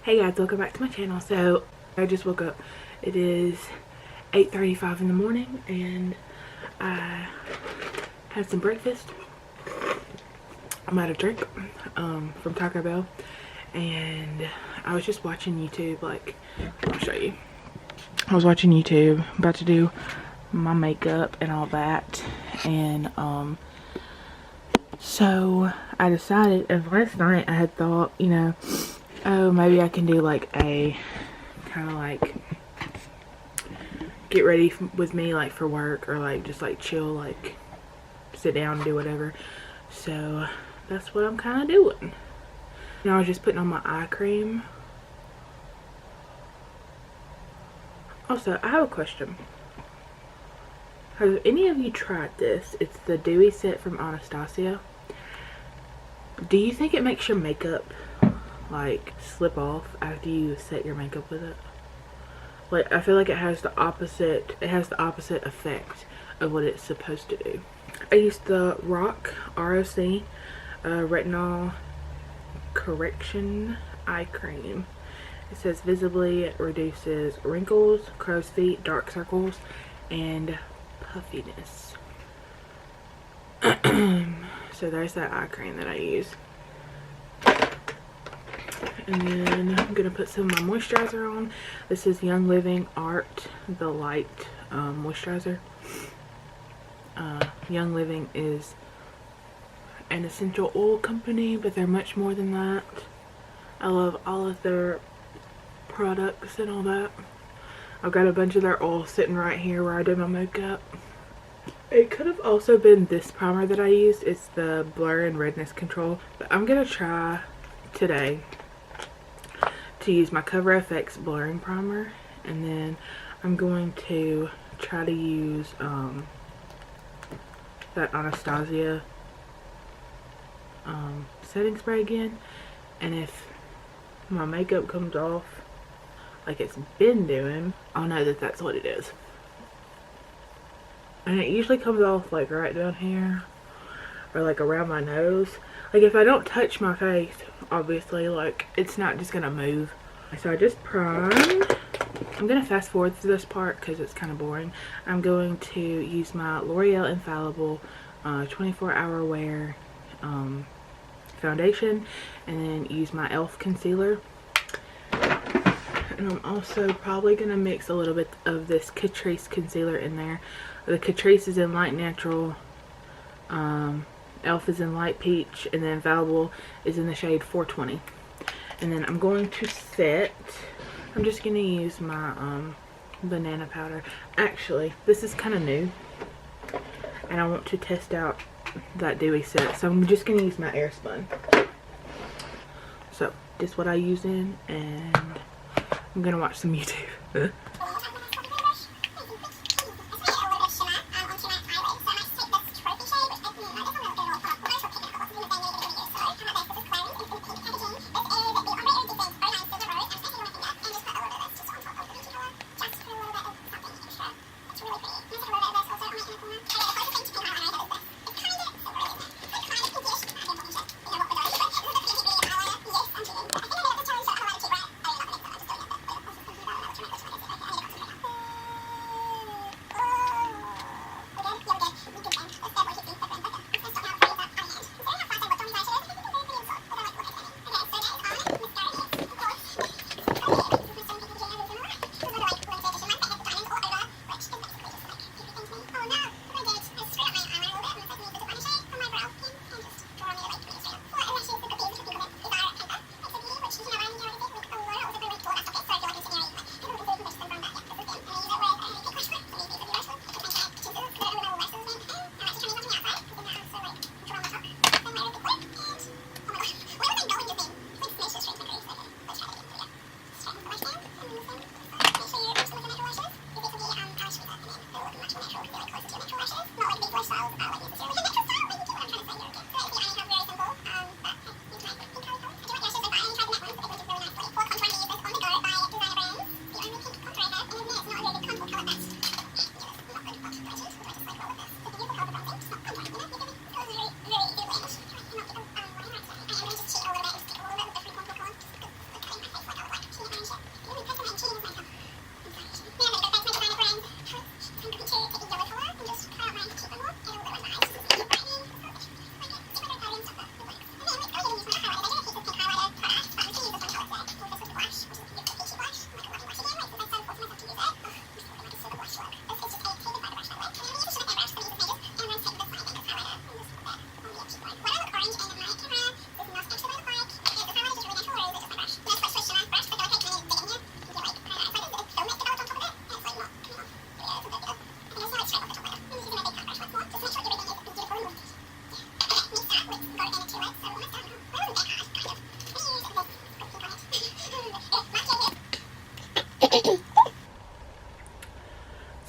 Hey guys, welcome back to my channel. So I just woke up. It is 8:35 in the morning and I had some breakfast. I'm out of drink from Taco Bell, and I was just watching YouTube. Like, I'll show you. I was watching YouTube, about to do my makeup and all that, and so I decided, and last night I had thought, you know, oh, maybe I can do like a kind of like get ready with me, like for work, or like just like chill, like sit down and do whatever. So that's what I'm kind of doing. Now I was just putting on my eye cream. Also, I have a question. Have any of you tried this? It's the Dewy Set from Anastasia. Do you think it makes your makeup like slip off after you set your makeup with it? Like, I feel like it has the opposite effect of what it's supposed to do. I used the ROC Retinol Correction Eye Cream. It says visibly reduces wrinkles, crow's feet, dark circles, and puffiness. So there's that eye cream that I use. And then I'm gonna put some of my moisturizer on. This is Young Living Art The Light moisturizer. Young Living is an essential oil company, but they're much more than that. I love all of their products and all that. I've got a bunch of their oil sitting right here where I do my makeup. It could have also been this primer that I used. It's the Blur and Redness Control, but I'm gonna try today to use my Cover FX blurring primer, and then I'm going to try to use that Anastasia setting spray again. And if my makeup comes off like it's been doing, I'll know that that's what it is. And it usually comes off like right down here, or like around my nose. Like, if I don't touch my face, obviously, like, it's not just gonna move. So I just primed. I'm gonna fast forward through this part because it's kind of boring. I'm going to use my L'Oreal Infallible 24-hour wear foundation, and then use my e.l.f. concealer. And I'm also probably gonna mix a little bit of this Catrice concealer in there. The Catrice is in Light Natural, e.l.f. is in Light Peach, and then Infallible is in the shade 420. And then I'm going to set, I'm just going to use my banana powder. Actually, this is kind of new, and I want to test out that Dewy Set, so I'm just going to use my Airspun. So this is what I use in, and I'm going to watch some YouTube.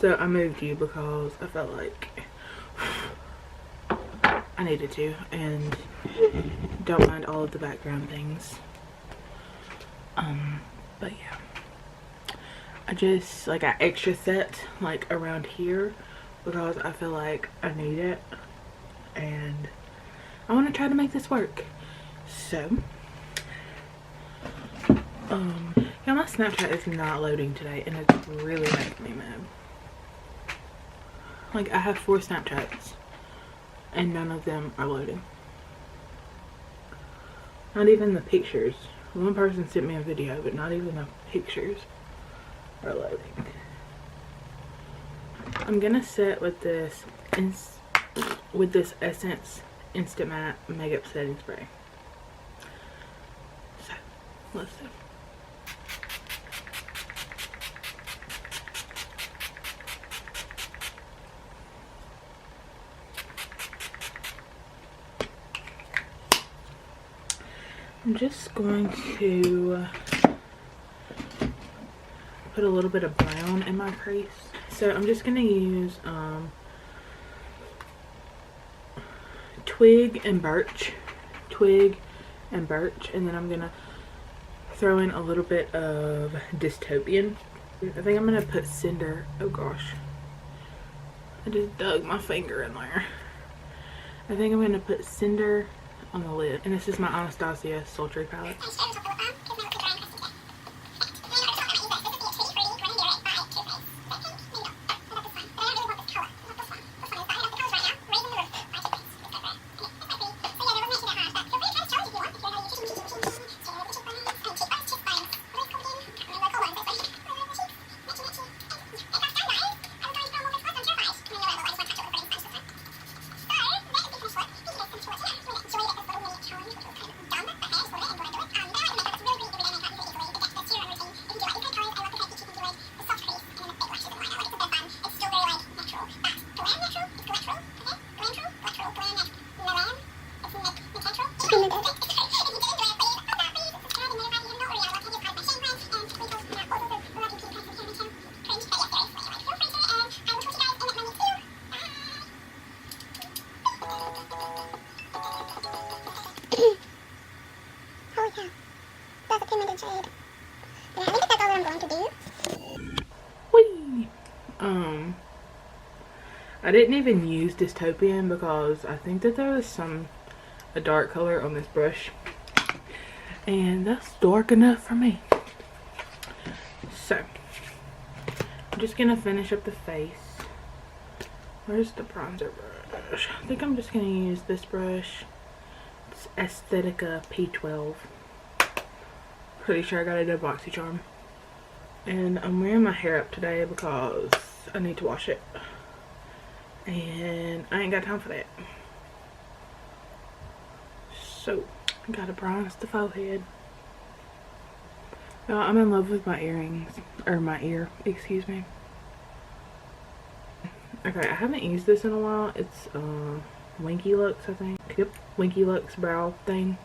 So I moved you because I felt like I needed to, and don't mind all of the background things. But yeah, I just like I extra set like around here because I feel like I need it, and I want to try to make this work. So yeah, my Snapchat is not loading today, and it's really making me mad. Like, I have 4 Snapchats, and none of them are loading. Not even the pictures. One person sent me a video, but not even the pictures are loading. I'm gonna set with this Essence Instant Matte Makeup Setting Spray. So, let's see. I'm just going to put a little bit of brown in my crease. So I'm just going to use Twig and Birch, and then I'm going to throw in a little bit of Dystopian. I think I'm going to put Cinder. Oh gosh, I just dug my finger in there. I think I'm going to put Cinder on the lid, and this is my Anastasia Sultry palette. I didn't even use Dystopian because I think that there was a dark color on this brush, and that's dark enough for me. So I'm just gonna finish up the face. Where's the bronzer brush? I think I'm just gonna use this brush. It's Aesthetica P12. Pretty sure I got it at BoxyCharm. And I'm wearing my hair up today because I need to wash it, and I ain't got time for that. So I gotta bronze the faux head. Now I'm in love with my earrings, or my ear, excuse me. Okay, I haven't used this in a while. It's Winky Lux, I think. Yep, Winky Lux brow thing.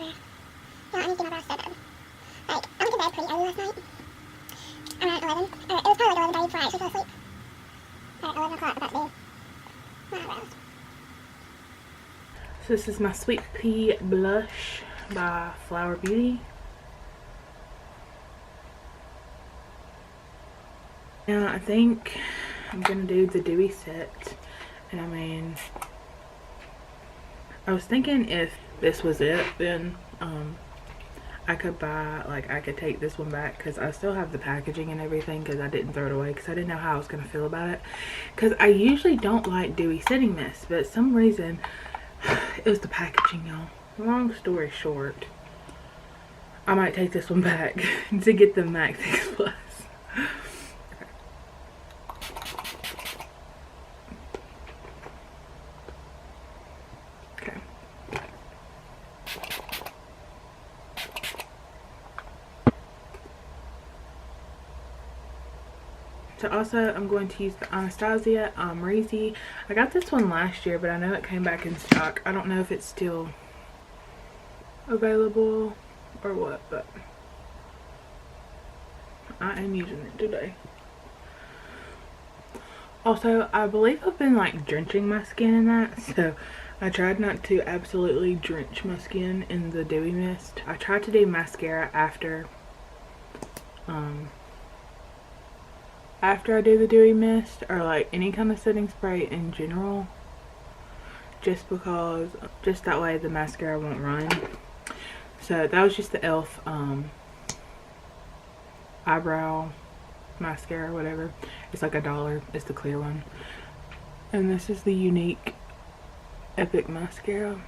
Yeah, I need to get my brows started. Like, I went to bed pretty early last night. Around 11. It was probably like 11:30 before I actually fell asleep. At 11 o'clock, about to do my eyebrows. So this is my Sweet Pea blush by Flower Beauty. Now I think I'm gonna do the Dewy Set, and I mean, I was thinking if this was it, then I could buy, like, I could take this one back because I still have the packaging and everything because I didn't throw it away because I didn't know how I was going to feel about it, because I usually don't like dewy setting mist, but some reason it was the packaging, y'all. Long story short, I might take this one back to get the MAC 6 Plus. So also I'm going to use the Anastasia Amrezy. I got this one last year, but I know it came back in stock. I don't know if it's still available or what, but I am using it today. Also, I believe I've been like drenching my skin in that, so I tried not to absolutely drench my skin in the Dewy Mist. I tried to do mascara after I do the Dewy Mist, or like any kind of setting spray in general, just because, just that way the mascara won't run. So that was just the e.l.f. eyebrow mascara, whatever. It's like $1. It's the clear one. And this is the Unique Epic mascara.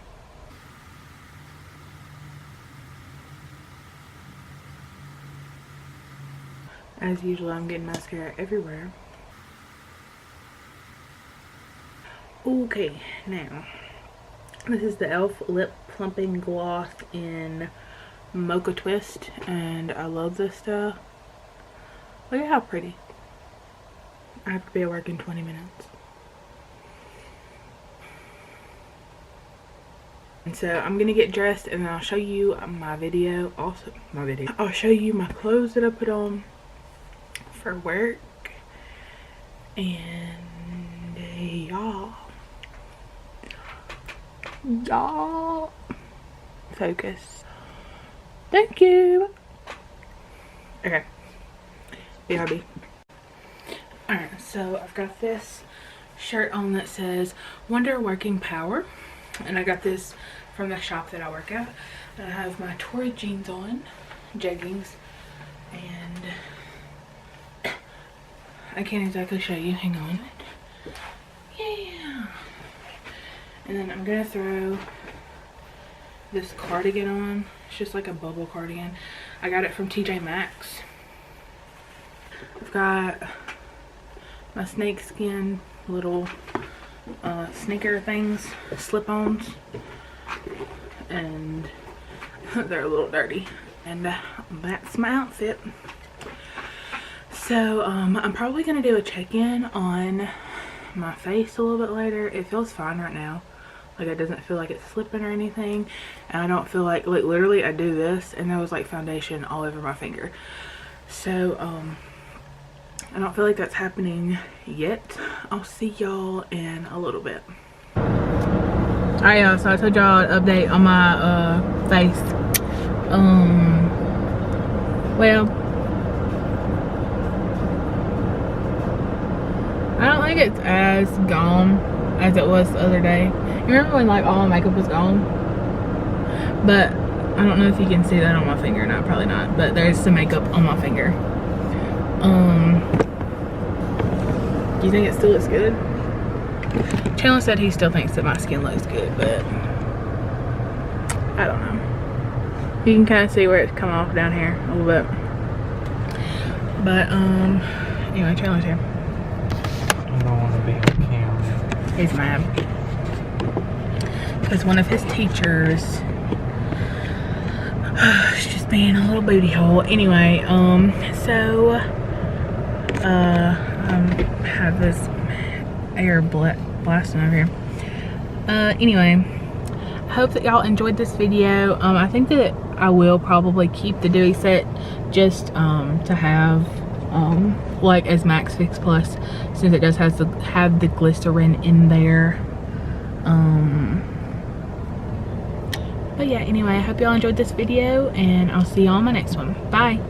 As usual, I'm getting mascara everywhere. Okay, now this is the e.l.f. Lip Plumping Gloss in Mocha Twist, and I love this stuff. Look at how pretty. I have to be at work in 20 minutes. And so I'm gonna get dressed and then I'll show you my video. Also, I'll show you my clothes that I put on for work. And y'all focus. Thank you. Okay. BRB. Alright, so I've got this shirt on that says Wonder Working Power, and I got this from the shop that I work at. And I have my Tory jeans on, jeggings, and I can't exactly show you, hang on. Yeah. And then I'm gonna throw this cardigan on. It's just like a bubble cardigan. I got it from TJ Maxx. I've got my snakeskin little sneaker things, slip-ons, and they're a little dirty. And that's my outfit. So I'm probably gonna do a check-in on my face a little bit later. It feels fine right now. Like, it doesn't feel like it's slipping or anything, and I don't feel like literally I do this and there was like foundation all over my finger. So I don't feel like that's happening yet. I'll see y'all in a little bit. Alright y'all, so I told y'all an update on my face. Well, I don't think it's as gone as it was the other day. You remember when like all my makeup was gone? But I don't know if you can see that on my finger. No, probably not. But there's some makeup on my finger. Do you think it still looks good? Chandler said he still thinks that my skin looks good, but I don't know. You can kind of see where it's come off down here a little bit. But anyway, Chandler's here. I don't want to be on camera. He's mad because one of his teachers is just being a little booty hole. Anyway, so have this air blasting over here. Anyway, I hope that y'all enjoyed this video. I think that I will probably keep the Dewy Set just to have like as Max Fix Plus, since it does have the glycerin in there. But yeah, anyway, I hope y'all enjoyed this video, and I'll see y'all on my next one. Bye.